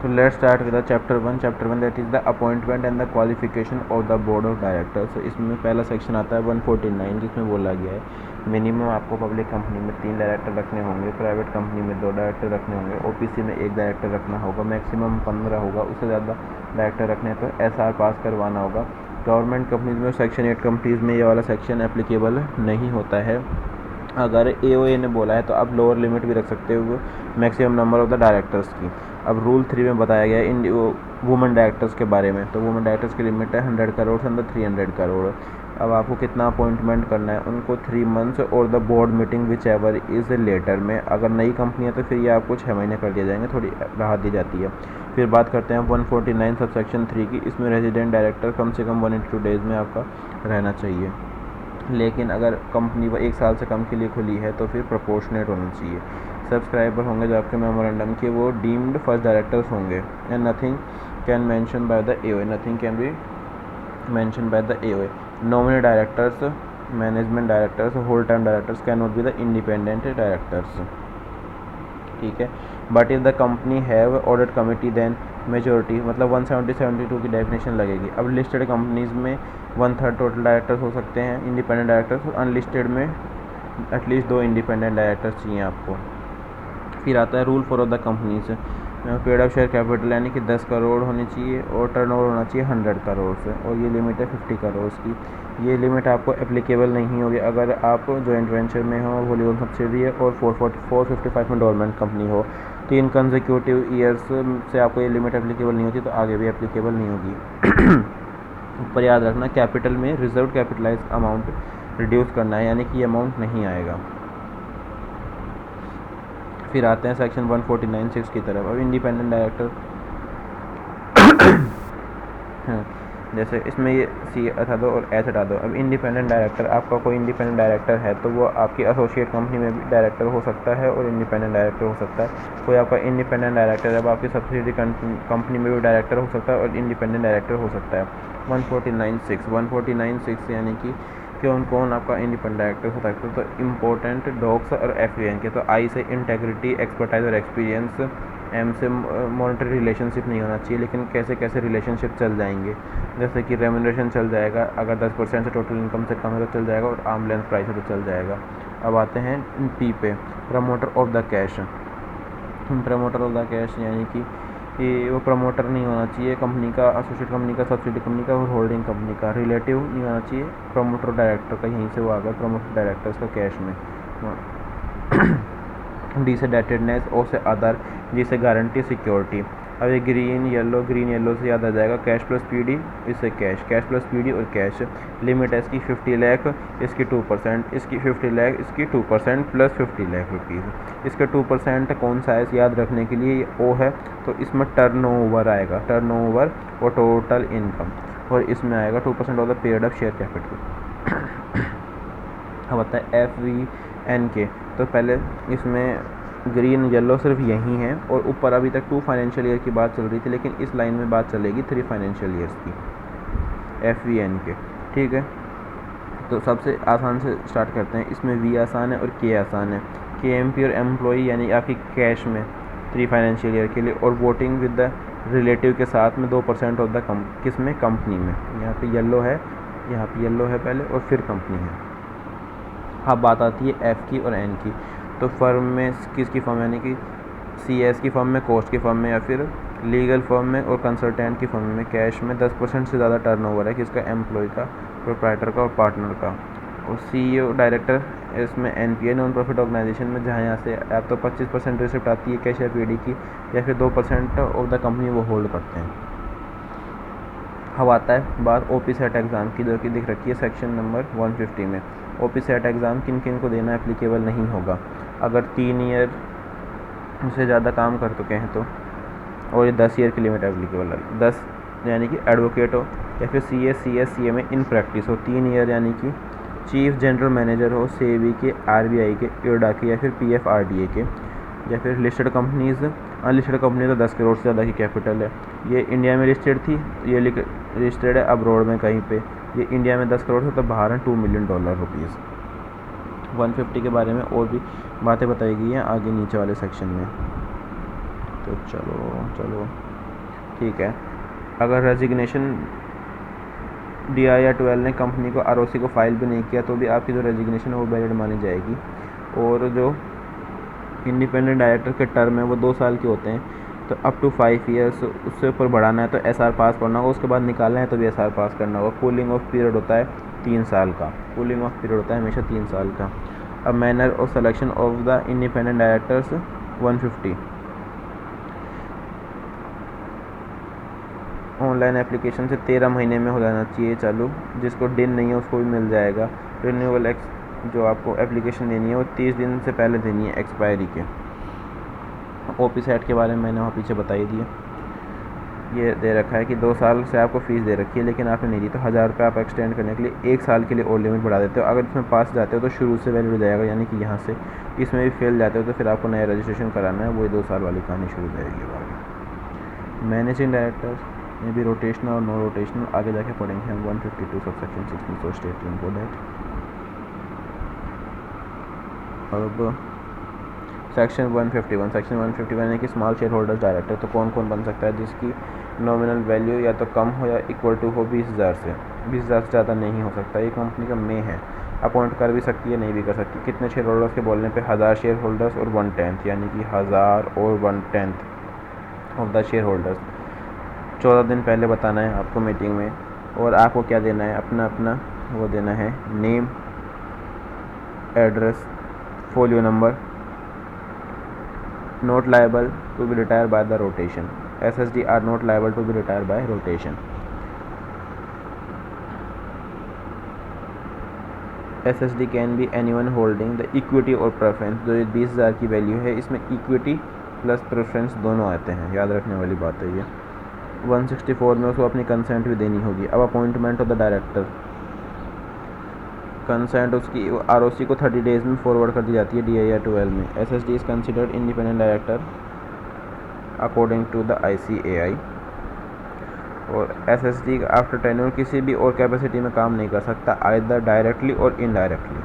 So let's start with the chapter 1. Chapter 1 that is the appointment and the qualification of the board of directors. So इसमें पहला section आता है 149 जिसमें बोला गया है मिनिमम आपको पब्लिक कंपनी में 3 डायरेक्टर रखने होंगे, प्राइवेट कंपनी में 2 डायरेक्टर रखने होंगे, ओपीसी में 1 डायरेक्टर रखना होगा, मैक्सिमम 15 होगा, उससे ज़्यादा डायरेक्टर रखने हैं तो एसआर पास करवाना होगा। गवर्नमेंट कंपनीज में सेक्शन 8 कंपनीज में ये वाला सेक्शन एप्लीकेबल नहीं होता है। अगर एओए ने बोला है तो आप लोअर लिमिट भी रख सकते हो maximum number of the directors की। अब रूल 3 में बताया गया है इन वुमेन डायरेक्टर्स के बारे में, तो वुमेन डायरेक्टर्स की लिमिट है 100 करोड़ से अंदर 300 करोड़। अब आपको कितना अपॉइंटमेंट करना है, उनको 3 मंथ्स और the board meeting whichever is later में। अगर नई कंपनी है तो फिर ये आपको 6 महीने कर दिए जाएंगे, थोड़ी राहत दी जाती है। फिर बात करते हैं 149 सबसेक्शन 3 की। इसमें रेजिडेंट डायरेक्टर कम से कम 182 डेज़ में आपका रहना चाहिए, लेकिन अगर कंपनी वो 1 साल से कम के लिए खुली है तो फिर प्रोपोर्शनेट होना चाहिए। सब्सक्राइबर होंगे जो आपके मेमोरेंडम के वो डीम्ड फर्स्ट डायरेक्टर्स होंगे। And nothing can mention by the AOA, nothing can be mention by the AOA. Nominee directors, management directors, whole time directors can not be the independent directors, ठीक है। But if the company have audit committee then majority, मतलब 170-72 की definition लगेगी। अब listed companies में 1/3 total directors हो सकते हैं इंडिपेंडेंट डायरेक्टर्स, और अनलिस्टेड में एटलीस्ट 2 इंडिपेंडेंट डायरेक्टर्स चाहिए आपको। फिर आता है rule for of the companies. Paid of share capital यानी कि 10 करोड़ होनी चाहिए और टर्नओवर होना चाहिए 100 करोड़ से, और ये लिमिट है 50 करोड़ की। ये लिमिट आपको एप्लीकेबल नहीं होगी अगर आप जॉइंट वेंचर में हो, होली ओन सब्सिडी है और 455 में डोरमेंट कंपनी हो। 3 कंसेक्यूटिव ईयर्स से आपको ये लिमिट एप्लीकेबल नहीं होती तो आगे भी एप्लीकेबल नहीं होगी। ऊपर याद रखना कैपिटल में रिजर्व कैपिटलाइज अमाउंट रिड्यूस करना है, यानी कि ये अमाउंट नहीं आएगा। फिर आते हैं सेक्शन 149(6) की तरफ। अब इंडिपेंडेंट डायरेक्टर जैसे इसमें ये सी हटा दो और एच हटा दो। अब इंडिपेंडेंट डायरेक्टर, आपका कोई इंडिपेंडेंट डायरेक्टर है तो वो आपकी एसोसिएट कंपनी में भी डायरेक्टर हो सकता है और इंडिपेंडेंट डायरेक्टर हो सकता है। कोई आपका इंडिपेंडेंट डायरेक्टर है वो आपकी सब्सिडी कंपनी में भी डायरेक्टर हो सकता है और इंडिपेंडेंट डायरेक्टर हो सकता है। 149(6) यानी कि कौन कौन आपका इंडिपेंडेंट डायरेक्टर हो सकता है, तो इम्पोर्टेंट डॉक्स और एफयूएन के। तो आई से इंटेग्रिटी, एक्सपर्टाइज और एक्सपीरियंस। एम से मॉनिटरी रिलेशनशिप नहीं होना चाहिए, लेकिन कैसे कैसे रिलेशनशिप चल जाएंगे, जैसे कि रेम्यूनरेशन चल जाएगा, अगर 10% से टोटल इनकम से कम है तो चल जाएगा, और आर्म लेंथ प्राइस है तो चल जाएगा। अब आते हैं पी पे, promoter of the cash. Promoter of the cash यानी कि ये वो प्रमोटर नहीं होना चाहिए कंपनी का, एसोसिएट कंपनी का, सब्सिडी कंपनी का और होल्डिंग कंपनी का। रिलेटिव नहीं होना चाहिए प्रमोटर डायरेक्टर का, यहीं से वो आ गया प्रमोटर डायरेक्टर्स का कैश में। डी से डेटेडनेस, ओ से अदर, जी से गारंटी सिक्योरिटी। अब ये ग्रीन येलो से याद आ जाएगा कैश प्लस पीडी, इससे कैश प्लस पीडी और कैश। लिमिट है इसकी 50 लाख, इसकी 2%, इसकी 50 लाख, इसकी 2% प्लस 50 लाख रुपीज़। इसका 2% कौन सा है याद रखने के लिए, ओ है तो इसमें टर्नओवर आएगा, टर्नओवर और टोटल इनकम, और इसमें आएगा 2% of the period of share capital. अब आता है FVNK, तो पहले इसमें ग्रीन येलो सिर्फ यही है, और ऊपर अभी तक 2 फाइनेंशियल ईयर की बात चल रही थी, लेकिन इस लाइन में बात चलेगी 3 फाइनेंशियल ईयर्स की, FVNK, ठीक है। तो सबसे आसान से स्टार्ट करते हैं। इसमें V आसान है और K आसान है। KMP और एम्प्लॉई यानी आपकी कैश में 3 फाइनेंशियल ईयर के लिए, और वोटिंग विद द रिलेटिव के साथ में 2% ऑफ द किस में, कंपनी में। यहाँ पे येलो है पहले और फिर कंपनी है। अब बात आती है F की और N की। तो फर्म में किसकी फर्म, यानी कि CS की फर्म में, कोस्ट की फर्म में, या फिर लीगल फर्म में और कंसल्टेंट की फर्म में कैश में 10% से ज़्यादा टर्नओवर है किसका, एम्प्लॉय का, प्रोप्राइटर का और पार्टनर का। और CEO डायरेक्टर इसमें NPA नॉन प्रॉफिट ऑर्गेनाइजेशन में, जहाँ यहाँ से या तो 25% रिसिप्ट आती है कैश या PD की, या फिर 2% ऑफ द कंपनी वो होल्ड करते हैं। अब आता है बात OPSET एग्ज़ाम की, जो कि दिख रखी है सेक्शन नंबर 150 में। OPSET एग्ज़ाम किन किन को देना एप्लीकेबल नहीं होगा, अगर 3 ईयर से ज़्यादा काम कर चुके हैं तो, और ये 10 ईयर की लिमिट एप्लीकेबल है। 10 यानी कि एडवोकेट हो, या फिर CS CS CA में इन प्रैक्टिस हो। 3 ईयर यानी कि चीफ जनरल मैनेजर हो SEBI के, RBI के, IRDA के, या फिर PFRDA के, या फिर लिस्टेड कंपनीज। अनलिस्टेड कंपनी तो 10 करोड़ से ज़्यादा की कैपिटल है। ये इंडिया में लिस्टेड थी, ये लिस्टेड है अब्रॉड में कहीं पे। ये इंडिया में 10 करोड़ से तो बाहर है $2 मिलियन रुपीज़। 150 के बारे में और भी बातें बताई गई हैं आगे नीचे वाले सेक्शन में। तो चलो ठीक है। अगर रेजिग्नेशन DI या 12 ने कंपनी को ROC को फाइल भी नहीं किया तो भी आपकी जो रेजिग्नेशन है वो वैलिड मानी जाएगी। और जो इंडिपेंडेंट डायरेक्टर के टर्म है वो 2 साल के होते हैं, तो अप टू 5 ईयर्स उससे ऊपर बढ़ाना है तो SR पास करना होगा, उसके बाद निकालना है तो भी SR पास करना होगा। कूलिंग ऑफ पीरियड होता है 3 साल का, कूलिंग ऑफ पीरियड होता है हमेशा 3 साल का। अब manner of selection of the independent directors 150, online application से 13 महीने में हो जाना चाहिए चालू। जिसको डिन नहीं है उसको भी मिल जाएगा। रिन्यूअल जो आपको एप्लीकेशन देनी है वो 30 दिन से पहले देनी है एक्सपायरी के। OP सेट के बारे में मैंने वहाँ पीछे बता ही दिया। ये दे रखा है कि 2 साल से आपको फ़ीस दे रखी है लेकिन आपने नहीं दी तो 1000 रुपये आप एक्सटेंड करने के लिए 1 साल के लिए और लिमिट बढ़ा देते हो। अगर इसमें पास जाते हो तो शुरू से वैलिड हो जाएगा, यानी कि यहाँ से इसमें भी फेल जाते हो तो फिर आपको नया रजिस्ट्रेशन कराना है, वही 2 साल वाली कहानी शुरू हो जाएगी आगे। मैनेजिंग डायरेक्टर में भी रोटेशनल और नो रोटेशनल आगे जाके पढ़ेंगे हम 152 सबसेक्शन 6 में, सो स्टेट इनको दैट। अब सेक्शन 151, सेक्शन 151 है कि स्मॉल शेयर होल्डर डायरेक्टर, तो कौन कौन बन सकता है जिसकी नॉमिनल वैल्यू या तो कम हो या इक्वल टू हो 20,000 से, 20,000 से ज़्यादा नहीं हो सकता। ये कंपनी का में है, अपॉइंट कर भी सकती है नहीं भी कर सकती। कितने शेयर होल्डर्स के बोलने पे 1000 शेयर होल्डर्स और 1/10, यानी कि 1000 और 1/10 ऑफ द शेयर होल्डर्स। 14 दिन पहले बताना है आपको मीटिंग में, और आपको क्या देना है, अपना अपना वो देना है, name, address, folio number, not liable to be retired by the rotation. SSD are not liable to be retired by rotation. SSD can be anyone holding the equity और preference। जो ये 20,000 की वैल्यू है इसमें equity प्लस प्रेफरेंस दोनों आते हैं, याद रखने वाली बात है ये। 164 में उसको अपनी कंसेंट भी देनी होगी। अब appointment of the director, consent उसकी ROC को 30 डेज़ में फॉरवर्ड कर दी जाती है DI या 12 में। SSD is considered independent director according to the ICAI। और SSD आफ्टर टेन्योर किसी भी और कैपेसिटी में काम नहीं कर सकता, आइदर डायरेक्टली और इनडायरेक्टली।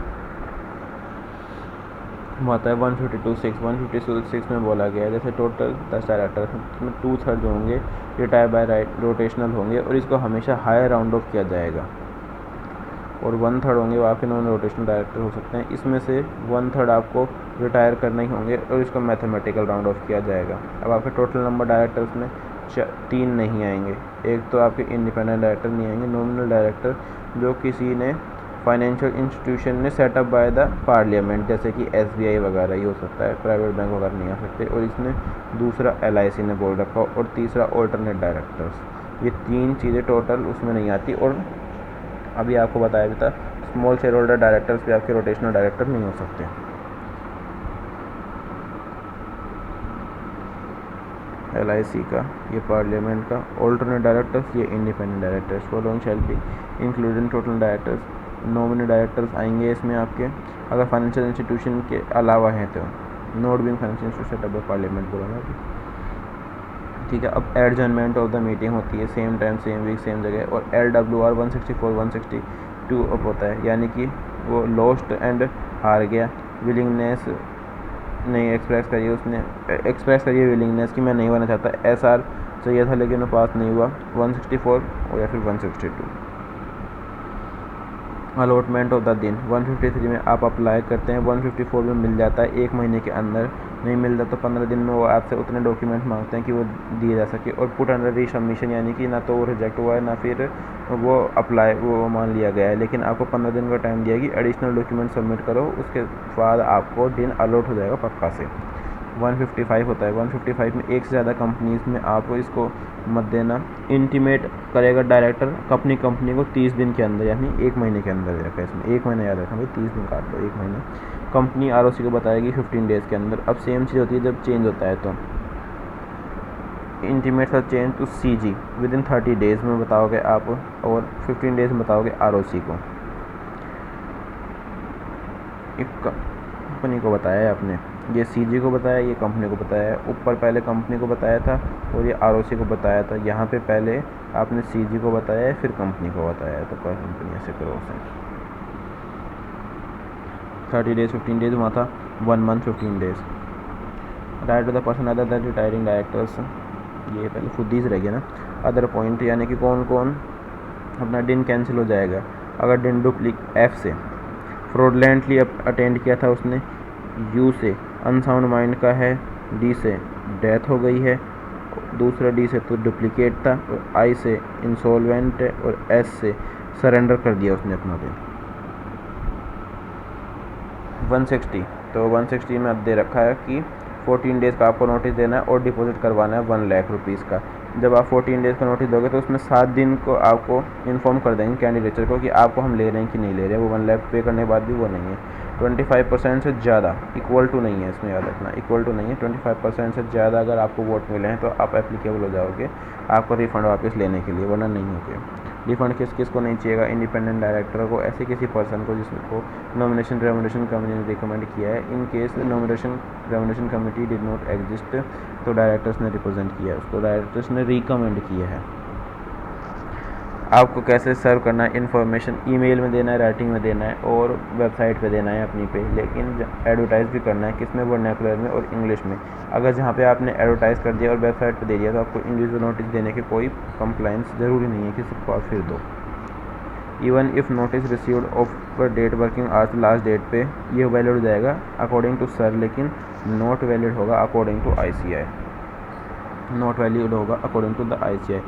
आता है 152(6) में बोला गया है जैसे टोटल 10 डायरेक्टर में 2/3 जो होंगे रिटायर बाय रोटेशनल होंगे और इसको हमेशा हायर राउंड ऑफ किया जाएगा, और 1/3 होंगे वो आपके नॉन रोटेशनल डायरेक्टर हो सकते हैं। इसमें से 1/3 आपको रिटायर करने ही होंगे और इसको मैथमेटिकल राउंड ऑफ किया जाएगा। अब आपके टोटल नंबर डायरेक्टर्स में 3 नहीं आएंगे। एक तो आपके इंडिपेंडेंट डायरेक्टर नहीं आएंगे, नॉमिनल डायरेक्टर जो किसी ने फाइनेंशियल इंस्टीट्यूशन ने सेटअप बाय द पार्लियामेंट, जैसे कि SBI वगैरह ही हो सकता है, प्राइवेट बैंक वगैरह नहीं आ सकते। और इसमें दूसरा LIC ने बोल रखा, और तीसरा ऑल्टरनेट डायरेक्टर्स। ये 3 चीज़ें टोटल उसमें नहीं आती। और अभी आपको बताया भी था स्मॉल शेयर होल्डर डायरेक्टर्स भी आपके रोटेशनल डायरेक्टर नहीं हो सकते। LIC का, ये पार्लियामेंट का, ऑल्टरनेट डायरेक्टर्स, ये independent directors. Following shall be including total directors, nominee directors आएंगे इसमें आपके अगर फाइनेंशियल इंस्टीट्यूशन के अलावा हैं तो, not being financial institution setup by parliament बोला था, ठीक है। अब एडजर्नमेंट ऑफ द मीटिंग होती है same time same week same जगह, और LWR 164 162 अप होता है, यानी कि वो लॉस्ट एंड हार गया, विलिंगनेस नहीं एक्सप्रेस करिए, उसने एक्सप्रेस करिए विलिंगनेस कि मैं नहीं होना चाहता, SR चाहिए था लेकिन वो पास नहीं हुआ, 164 और या फिर 162। अलॉटमेंट ऑफ द दिन 153 में आप अप्लाई करते हैं, 154 में मिल जाता है 1 महीने के अंदर, नहीं मिलता तो 15 दिन में वो आपसे उतने डॉक्यूमेंट मांगते हैं कि वो दिए जा सके। और पुट अंडर रीसबमिशन, यानी कि ना तो वो रिजेक्ट हुआ है ना फिर वो अप्लाई वो मान लिया गया है, लेकिन आपको 15 दिन का टाइम दिया कि एडिशनल डॉक्यूमेंट सबमिट करो, उसके बाद आपको दिन अलॉट हो जाएगा पक्का से। 155 होता है, 155 में एक से ज़्यादा कंपनीज़ में आप इसको मत देना। इंटीमेट करेगा डायरेक्टर अपनी कंपनी को 30 दिन के अंदर, यानी 1 महीने के अंदर रखा है इसमें, 1 महीना याद रखना भाई, 30 दिन काट लो, 1 महीना। कंपनी ROC को बताएगी 15 डेज़ के अंदर। अब सेम चीज़ होती है जब चेंज होता है तो इंटीमेट का change to CG within 30 days में बताओगे आप, और 15 डेज़ में बताओगे ROC को। एक कंपनी को बताया है आपने, ये CG को बताया, ये कंपनी को बताया है। ऊपर पहले कंपनी को बताया था और ये ROC को बताया था, यहाँ पे पहले आपने CG को बताया है फिर कंपनी को बताया है, तो क्या कंपनी ऐसे करो उसे 30 डेज़ 15 डेज़ वहाँ था, 1 month 15 days. Right to the person other than retiring directors, ये पहले फुद्दीज रह गया ना। अदर पॉइंट यानी कि कौन कौन अपना डिन कैंसिल हो जाएगा अगर डिन एफ से फ्रॉडलेंटली अटेंड किया था उसने, यू से अनसाउंड माइंड का है, डी से डेथ हो गई है, दूसरा डी से तो डुप्लीकेट था, और आई से इंसॉल्वेंट है, और एस से सरेंडर कर दिया उसने अपना दिन। 160 तो 160 में अब दे रखा है कि 14 डेज़ का आपको नोटिस देना है और डिपॉजिट करवाना है 1 लाख रुपीज़ का। जब आप 14 डेज़ का नोटिस दोगे तो उसमें 7 दिन को आपको इन्फॉर्म कर देंगे कैंडिडेटर को कि आपको हम ले रहे हैं कि नहीं ले रहे हैं। वो 1 लाख पे करने के बाद भी वो नहीं है। 25% से ज़्यादा इक्वल टू नहीं है, इसमें याद रखना इक्वल टू नहीं है। 25% से ज़्यादा अगर आपको वोट मिले हैं तो आप एप्लीकेबल हो जाओगे आपको रिफ़ंड वापस लेने के लिए, वरना नहीं होगे। रिफ़ंड किस को नहीं चाहिएगा? इंडिपेंडेंट डायरेक्टर को, ऐसे किसी पर्सन को जिसको नॉमिनेशन रेमुनेशन कमेटी ने रिकमेंड किया है। In case nomination remuneration committee did not exist तो डायरेक्टर्स ने रिप्रेजेंट किया है उसको, डायरेक्टर्स ने रिकमेंड किया है। आपको कैसे सर्व करना है इन्फॉर्मेशन, ईमेल में देना है, राइटिंग में देना है और वेबसाइट पे देना है अपनी पे, लेकिन एडवर्टाइज़ भी करना है किसमें? वर्नाकुलर में और इंग्लिश में। अगर जहाँ पे आपने एडवर्टाइज़ कर दिया और वेबसाइट पे दे दिया तो आपको इंडिविजुअल नोटिस देने की कोई कंप्लाइंस ज़रूरी नहीं है कि सिर्फ आप फिर दो। Even if notice received of date working hours last date पे ये वैलिड हो जाएगा अकॉर्डिंग टू सर, लेकिन नॉट वैलिड होगा according to ICAI, not valid होगा according to the ICAI।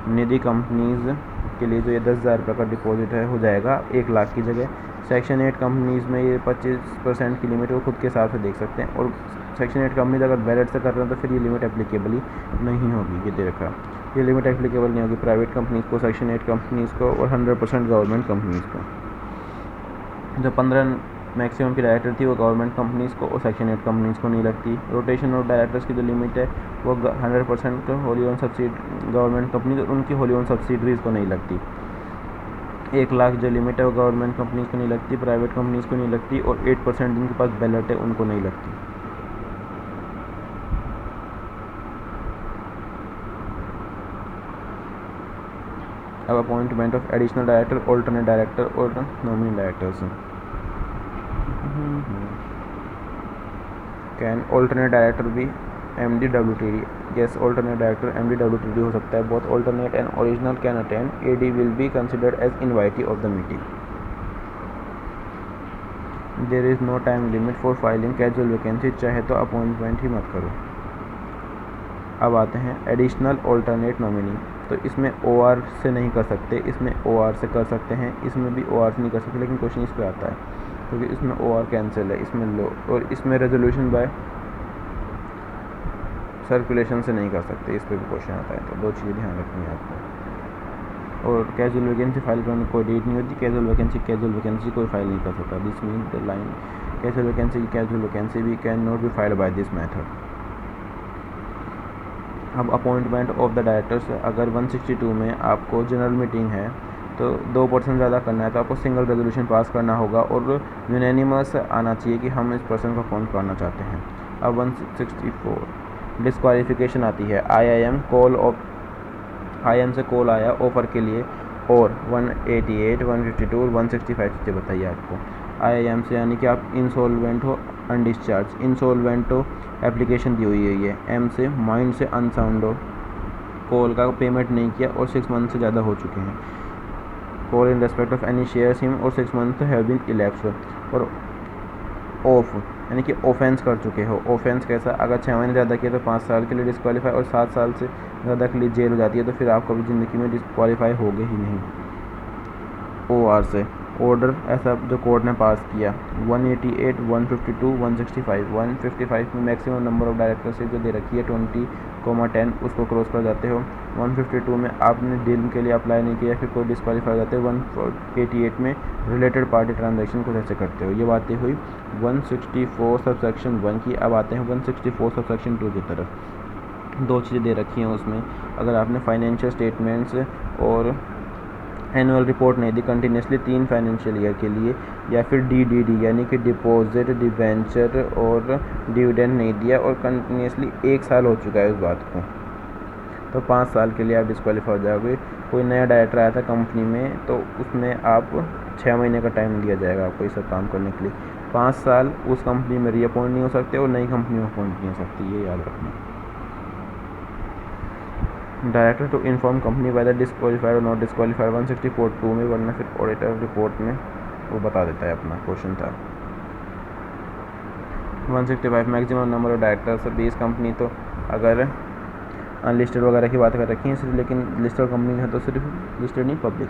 Nidhi companies के लिए जो ये 10,000 रुपये का डिपॉजिट है हो जाएगा 1 लाख की जगह। सेक्शन 8 कंपनीज़ में ये 25% की लिमिट वो खुद के हिसाब से देख सकते हैं, और सेक्शन 8 कंपनीज अगर बैलेट से कर रहे हैं तो फिर ये लिमिट एप्लीकेबल ही नहीं होगी। ये दे रखा, ये लिमिट एप्लीकेबल नहीं होगी प्राइवेट कंपनीज़ को, सेक्शन 8 कंपनीज़ को और 100% गवर्नमेंट कंपनीज़ को। जो 15 मैक्सिमम की डायरेक्टर थी वो गवर्नमेंट कंपनीज़ को और सेक्शन 8 कंपनीज़ को नहीं लगती। रोटेशन ऑफ डायरेक्टर्स की जो लिमिट है वो 100% Holi own subsidy government companies और उनकी होली ओन सब्सिडरीज़ को नहीं लगती। 1 लाख जो लिमिट है वो गवर्नमेंट कंपनीज़ को नहीं लगती, प्राइवेट कंपनीज़ को नहीं लगती, और 8% जिनके पास बैलेट है उनको नहीं लगती। अब appointment of additional director, alternate director और nominee directors. Can alternate director भी MD WTD? Yes, alternate director MD WTD हो सकता है। Both alternate and original can attend, AD will be considered as invitee of the meeting. There is no time limit for filing casual vacancy, चाहे तो appointment ही मत करो। अब आते हैं एडिशनल ऑल्टरनेट नॉमिनी, तो इसमें OR से नहीं कर सकते, इसमें OR से कर सकते हैं, इसमें भी OR से नहीं कर सकते, लेकिन क्वेश्चन इस पर आता है क्योंकि इसमें OR कैंसिल है, इसमें लो, और इसमें रेजोल्यूशन बाय सर्कुलेशन से नहीं कर सकते, इस पर भी क्वेश्चन आता है। तो 2 चीज़ें ध्यान रखनी है आपको। और कैजुअल वैकेंसी फाइल करने कोई डेट नहीं होती, कैजुअल वैकेंसी कोई फाइल नहीं कर सकता। This mean the line casual vacancy भी can not be filed by this method. अब अपॉइंटमेंट ऑफ द डायरेक्टर्स, अगर 162 में आपको जनरल मीटिंग है तो 2% ज़्यादा करना है तो आपको सिंगल रेजोल्यूशन पास करना होगा और यूनानिमस आना चाहिए कि हम इस पर्सन को अपॉइंट करना चाहते हैं। अब 164 डिस्क्वालिफिकेशन आती है। IIM से कॉल आया ऑफ़र के लिए, और 188, 152 और 165 चीज़ें बताइए आपको। IIM से यानी कि आप इंसॉल्वेंट हो, अनडिस्चार्ज, इंसॉल्वेंट हो, एप्लीकेशन दी हुई है ये। M से माइंड से अनसाउंड हो, कॉल का पेमेंट नहीं किया और 6 मंथ से ज़्यादा हो चुके हैं, call in respect of any shares him और 6 मंथ हैव बीन इलेप्स्ड, और ऑफ यानी कि ऑफेंस कर चुके हो। ऑफेंस कैसा? अगर 6 महीने ज़्यादा किया तो 5 साल के लिए डिस्क्वालीफाई, और 7 साल से ज़्यादा के लिए जेल हो जाती है, तो फिर आप कभी ज़िंदगी में डिस्क्वालीफाई होगे ही नहीं। OR से ऑर्डर ऐसा जो कोर्ट ने पास किया, 188, 152, 165। 155 में मैक्सिमम नंबर ऑफ डायरेक्टरशिप जो दे रखी है 20,10 उसको क्रॉस कर जाते हो। 152 में आपने डील के लिए अप्लाई नहीं किया फिर कोई डिस्क्वालीफाई हो जाते हो। 188 में रिलेटेड पार्टी ट्रांजैक्शन कुछ ऐसे करते हो। ये बातें हुई 164 सबसेक्शन 1 की। अब आते हैं 164 सबसेक्शन 2 की तरफ। 2 चीज़ें दे रखी हैं उसमें, अगर आपने फाइनेंशियल स्टेटमेंट्स और एनुअल रिपोर्ट नहीं दी कंटिन्यूसली 3 फाइनेंशियल ईयर के लिए, या फिर DDD यानी कि डिपॉजिट, डिवेंचर और डिविडेंड नहीं दिया और कंटिन्यूसली 1 साल हो चुका है उस बात को, तो 5 साल के लिए आप डिस्क्वालीफाई हो जाओगे। कोई नया डायरेक्टर आया था कंपनी में तो उसमें आप 6 महीने का टाइम दिया जाएगा आपको ये सब काम करने के लिए। 5 साल उस कंपनी में रीअपॉइंट नहीं हो सकते और नई कंपनी में अपॉइंट नहीं हो सकती, ये याद रखना। Director to inform company whether disqualified और नॉट डिस्क्वालीफाइड 164(2) में, वरना फिर ऑडिटर रिपोर्ट में वो बता देता है अपना क्वेश्चन था। 165 maximum number of directors 20 company, तो अगर अनलिस्टेड वगैरह की बात कर रखी है सिर्फ, लेकिन लिस्टेड कंपनी है तो सिर्फ लिस्टेड नहीं पब्लिक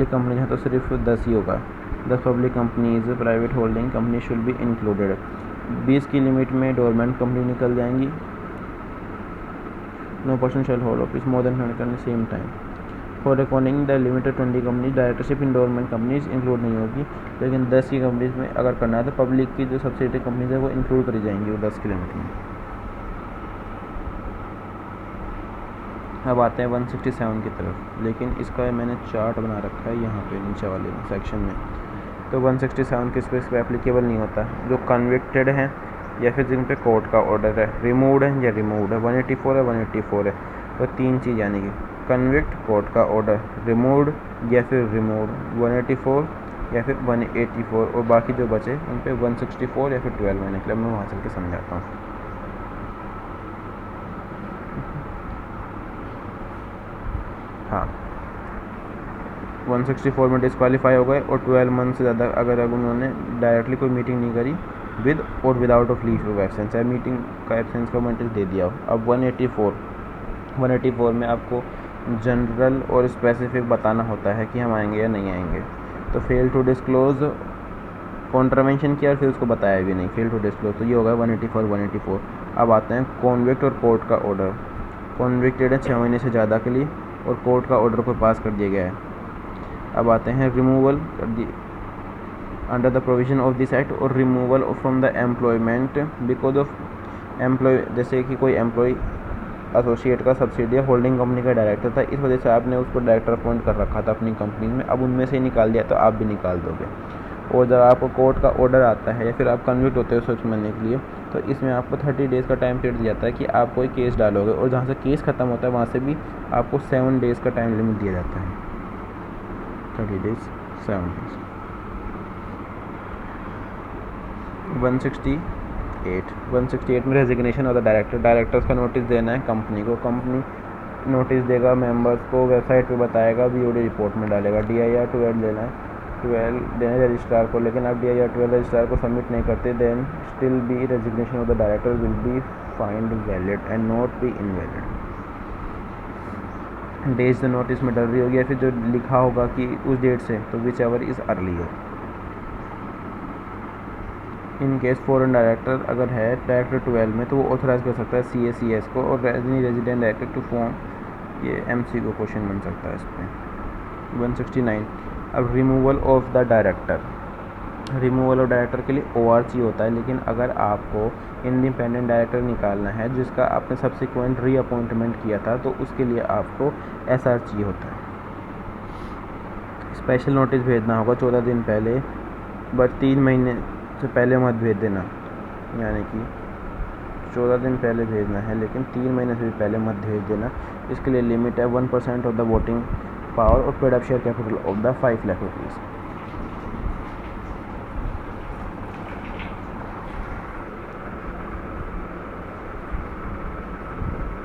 कंपनी है तो सिर्फ 10 ही होगा। 10 public companies private holding company should be included. 20 की लिमिट में डोरमेंट कंपनी निकल जाएंगी। No person shall hold office more than 100 at same time. For according the limited 20 company directorship in dormant companies include नहीं होगी, लेकिन 10 की companies में अगर करना है तो पब्लिक की जो सब्सिडरी कंपनीज है वो इंक्लूड करी जाएंगी वो 10 की लिमिट में। अब आते हैं 167 की तरफ, लेकिन इसका मैंने चार्ट बना रखा है यहाँ पे नीचे वाले सेक्शन में। तो 167 किस पे एप्लीकेबल नहीं होता, जो कन्विक्टेड हैं या फिर जिन पे कोर्ट का ऑर्डर है, रिमूव्ड है या रिमूव्ड है, 184 है 184 है। तो तीन चीज़ यानी कि कन्विक्ट, कोर्ट का ऑर्डर, रिमूव्ड या फिर रिमूव्ड, 184 या फिर 184, और बाकी जो बचे उन पे 164 या फिर 12 महीने के लिए। मैं वहाँ चल के समझाता हूँ। हाँ, 164 में डिस्क्वालीफाई हो गए और 12 मंथ से ज़्यादा अगर उन्होंने डायरेक्टली कोई मीटिंग नहीं करी विद और without of leave of absence, है मीटिंग का एब्सेंस का नोटिस दे दिया हो। अब 184 में आपको जनरल और स्पेसिफिक बताना होता है कि हम आएंगे या नहीं आएंगे। तो फेल टू डिस्क्लोज कॉन्ट्रावेंशन किया और फिर उसको बताया भी नहीं, फेल टू डिस्क्लोज, तो ये होगा 184। अब आते हैं कॉन्विक्ट और कोर्ट का ऑर्डर। कॉन्विक्टेड है 6 महीने से ज़्यादा के लिए और कोर्ट का ऑर्डर को पास कर दिया गया है। अब आते हैं रिमूवल कर दी under the provision of this act और removal from the employment because of employ, जैसे कि कोई एम्प्लॉय एसोसिएट का सब्सिडी होल्डिंग कंपनी का डायरेक्टर था, इस वजह से आपने उसको डायरेक्टर अपॉइंट कर रखा था अपनी कंपनी में, अब उनमें से ही निकाल दिया तो आप भी निकाल दोगे। और जब आपको कोर्ट का ऑर्डर आता है या फिर आप कन्विक्ट होते हो 6 महीने के लिए, तो इसमें आपको 30 डेज़ का टाइम पीरियड दिया जाता है कि आप कोई केस डालोगे, और जहाँ से केस ख़त्म होता है वहाँ से भी आपको 7 डेज़ का टाइम लिमिट दिया जाता है। 30 डेज़ 7 डेज़। 168 में resignation of the director. Directors का नोटिस देना है कंपनी को, कंपनी नोटिस देगा मेंबर्स को, वेबसाइट पे बताएगा, बीओडी रिपोर्ट में डालेगा। DIR 12 देना है, 12 देना रजिस्ट्रार को, लेकिन आप DIR 12 रजिस्ट्रार को सबमिट नहीं करते, then still be resignation of the director will be find valid and not be invalid. Days the notice में डल रही होगी या फिर जो लिखा होगा कि उस डेट से, तो which ever is earlier. In case foreign director अगर है डायरेक्टर 12 में, तो वो ऑथराइज कर सकता है CACS को और रेजिडेंट डायरेक्टर टू फॉर्म, ये MCQ क्वेश्चन बन सकता है इस पर। 169 अब removal of the director. Removal of director के लिए OR चाहिए होता है, लेकिन अगर आपको इंडिपेंडेंट डायरेक्टर निकालना है जिसका आपने सब्सिक्वेंट रीअपॉइंटमेंट किया था, तो उसके लिए आपको SR चाहिए होता है। स्पेशल नोटिस भेजना होगा 14 दिन पहले, बट 3 महीने से पहले मत भेज देना, यानी कि 14 दिन पहले भेजना है, लेकिन 3 महीने से भी पहले मत भेज देना। इसके लिए लिमिट है 1% ऑफ द वोटिंग पावर और paid up share capital of the 5 lakh rupees.